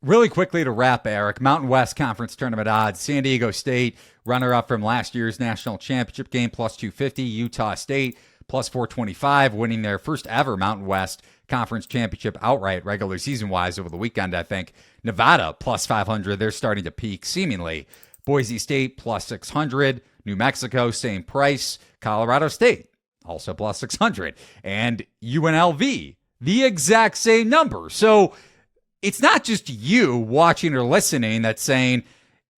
Really quickly to wrap, Eric, Mountain West Conference Tournament odds. San Diego State, runner-up from last year's national championship game, plus 250. Utah State, plus 425, winning their first ever Mountain West Conference Championship outright, regular season-wise, over the weekend, I think. Nevada, plus 500. They're starting to peak, seemingly. Boise State, plus 600. New Mexico, same price. Colorado State, also plus 600. And UNLV, the exact same number. So it's not just you watching or listening that's saying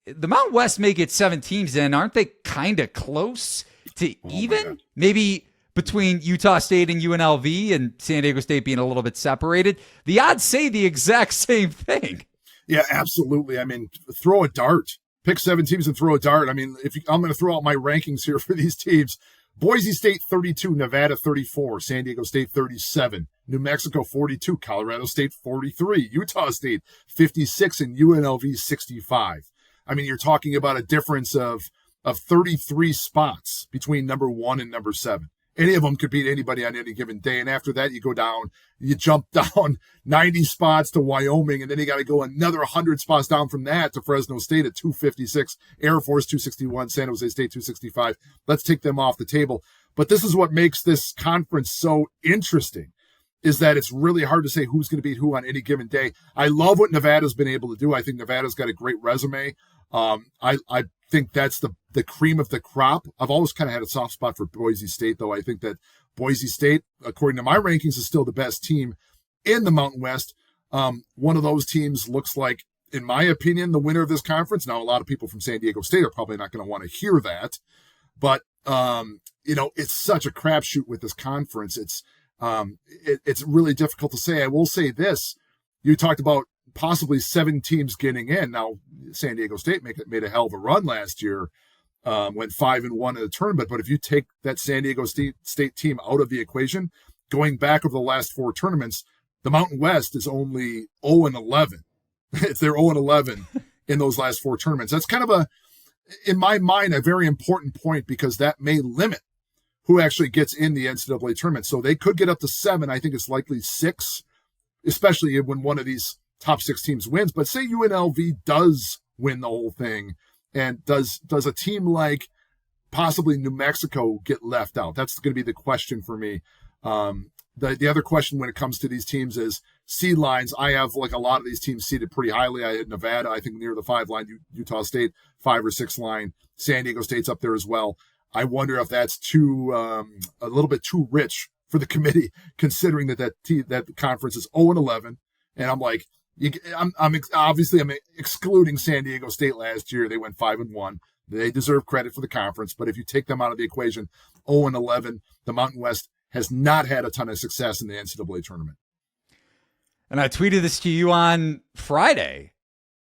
the Mountain West may get 7 teams in. Aren't they kind of close to even? Maybe between Utah State and UNLV and San Diego State being a little bit separated. The odds say the exact same thing. Yeah, absolutely. I mean, throw a dart. Pick 7 teams and throw a dart. I mean, I'm going to throw out my rankings here for these teams. Boise State 32, Nevada 34, San Diego State 37, New Mexico 42, Colorado State 43, Utah State 56, and UNLV 65. I mean, you're talking about a difference of 33 spots between number 1 and number 7. Any of them could beat anybody on any given day. And after that, you jump down 90 spots to Wyoming, and then you got to go another 100 spots down from that to Fresno State at 256, Air Force 261, San Jose State 265. Let's take them off the table. But this is what makes this conference so interesting, is that it's really hard to say who's going to beat who on any given day. I love what Nevada's been able to do. I think Nevada's got a great resume. I think that's the cream of the crop. I've always kind of had a soft spot for Boise State, though. I think that Boise State, according to my rankings, is still the best team in the Mountain West. One of those teams looks like, in my opinion, the winner of this conference. Now, a lot of people from San Diego State are probably not going to want to hear that, but it's such a crapshoot with this conference. It's really difficult to say. I will say this: you talked about possibly 7 teams getting in. Now, San Diego State made a hell of a run last year, went 5-1 in the tournament. But if you take that San Diego State team out of the equation, going back over the last 4 tournaments, the Mountain West is only 0-11. If they're 0-11 in those last 4 tournaments, that's kind of in my mind, a very important point, because that may limit who actually gets in the NCAA tournament. So they could get up to 7. I think it's likely 6, especially when one of these top 6 teams wins. But say UNLV does win the whole thing, and does a team like possibly New Mexico get left out? That's going to be the question for me. The other question when it comes to these teams is seed lines. I have, like, a lot of these teams seeded pretty highly. I had Nevada, I think, near the 5 line, Utah State 5 or 6 line, San Diego State's up there as well. I wonder if that's a little bit too rich for the committee, considering that the conference is 0-11. And I'm like, I'm excluding San Diego State last year. They went 5-1. They deserve credit for the conference, but if you take them out of the equation, 0-11, the Mountain West has not had a ton of success in the NCAA tournament. And I tweeted this to you on Friday.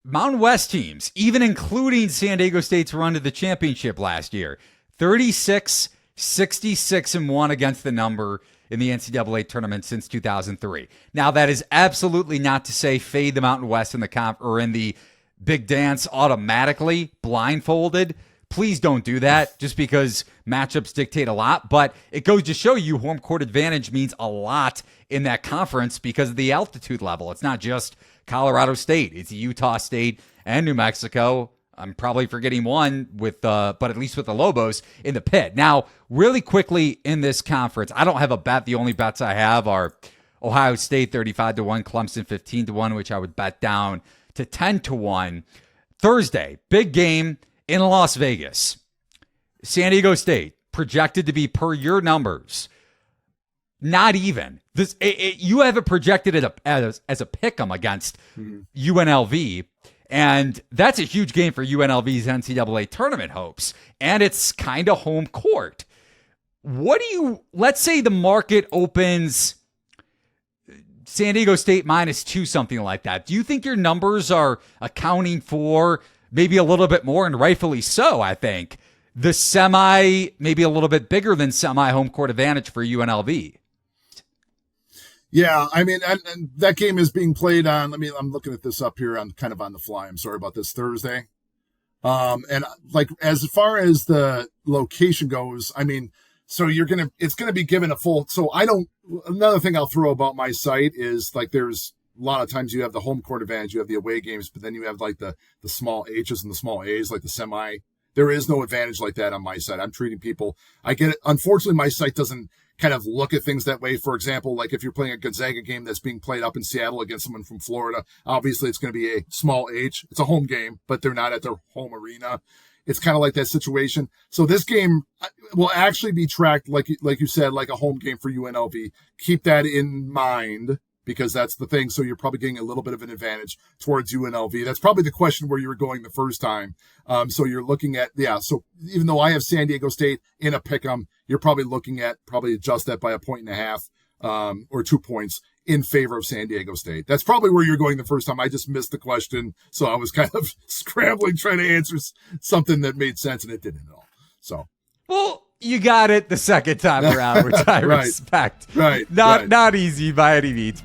Mountain West teams, even including San Diego State's run to the championship last year, 36, 66-1 against the number in the NCAA tournament since 2003. Now, that is absolutely not to say fade the Mountain West in the Big Dance automatically, blindfolded. Please don't do that, just because matchups dictate a lot. But it goes to show you home court advantage means a lot in that conference because of the altitude level. It's not just Colorado State. It's Utah State and New Mexico. I'm probably forgetting one but at least with the Lobos in the pit. Now, really quickly in this conference, I don't have a bet. The only bets I have are Ohio State 35-1, Clemson 15-1, which I would bet down to 10-1. Thursday, big game in Las Vegas. San Diego State projected to be, per your numbers, not even. You have it projected as a pick'em against UNLV. And that's a huge game for UNLV's NCAA tournament hopes. And it's kind of home court. Let's say the market opens San Diego State -2, something like that. Do you think your numbers are accounting for maybe a little bit more, and rightfully so, I think, the maybe a little bit bigger than semi home court advantage for UNLV? Yeah, I mean, and that game is being played on, I'm looking at this up here on the fly. I'm sorry about this, Thursday. And like, as far as the location goes, so it's going to be given a full, another thing I'll throw about my site is, like, there's lot of times you have the home court advantage, you have the away games, but then you have like the small H's and the small A's, like the semi. There is no advantage like that on my side. I'm treating people, I get it. Unfortunately, my site doesn't kind of look at things that way. For example, like if you're playing a Gonzaga game that's being played up in Seattle against someone from Florida, obviously it's going to be a small H. It's a home game, but they're not at their home arena. It's kind of like that situation. So this game will actually be tracked, like you said, like a home game for UNLV. Keep that in mind, because that's the thing. So you're probably getting a little bit of an advantage towards UNLV. That's probably the question where you were going the first time. So you're looking at, so even though I have San Diego State in a pick'em, you're probably looking at adjust that by 1.5 or 2 points in favor of San Diego State. That's probably where you're going the first time. I just missed the question. So I was kind of scrambling, trying to answer something that made sense, and it didn't at all. So, well, you got it the second time around, which I respect. Right. Not easy by any means.